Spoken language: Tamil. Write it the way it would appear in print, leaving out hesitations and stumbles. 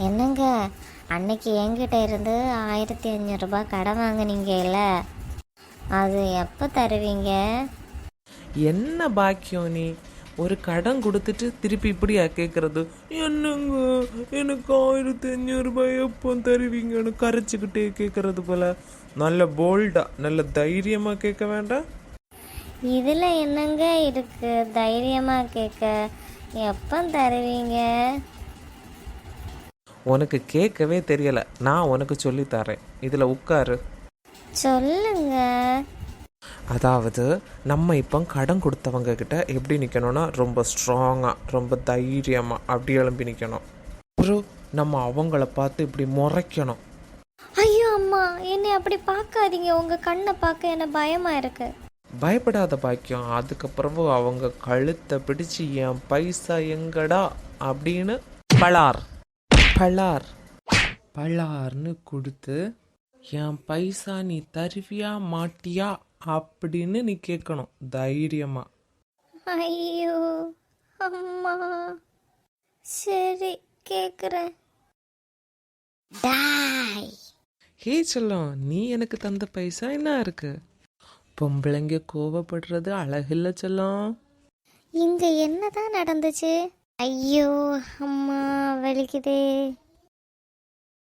என்னங்க, அன்னைக்கு என்கிட்ட இருந்து 1500 கடன் வாங்குனீங்கல்ல, அது எப்போ தருவீங்க? என்ன பாக்கியம் நீ ஒரு கடன் கொடுத்துட்டு திருப்பி இப்படியா கேட்கறது? என்னங்க, எனக்கு 1500 எப்போ தருவீங்கன்னு கரைச்சிக்கிட்டே கேட்கறது போல. நல்ல போல்டா நல்ல தைரியமா கேட்க வேண்டாம்? இதில் என்னங்க இருக்கு தைரியமாக கேட்க? எப்போ தருவீங்க? உனக்கு கேட்கவே தெரியல, நான் உனக்கு சொல்லி தரேன். இதில் உட்காரு. சொல்லுங்க. அதாவது நம்ம இப்போ கடன் கொடுத்தவங்க கிட்ட எப்படி நிற்கணும்னா, ரொம்ப ஸ்ட்ராங்காக ரொம்ப தைரியமாக அப்படி எழும்பி நிற்கணும். அப்புறம் நம்ம அவங்கள பார்த்து இப்படி முறைக்கணும். ஐயோ அம்மா, என்னை அப்படி பார்க்காதீங்க. உங்கள் கண்ணை பார்க்க என்ன பயமாக இருக்கு. பயப்படாத பாக்கியம். அதுக்கப்புறம் அவங்க கழுத்தை பிடிச்சு என் பைசா எங்கடா அப்படின்னு பலார் பலார் பலார்னு கொடுத்து, என் பைசா நீ தருவியா மாட்டியா அப்படின்னு நீ கேட்கணும் தைரியமா. ஐயோ அம்மா, சரி கேட்குறேன். டாய். ஹே செல்லம், நீ எனக்கு தந்த பைசா என்ன இருக்கு? பொம்பளைங்க கோவப்படுறது அழகில்ல செல்லம். இங்க என்னதான் நடந்துச்சு? ஐயோ அம்மா, வலிக்குதே.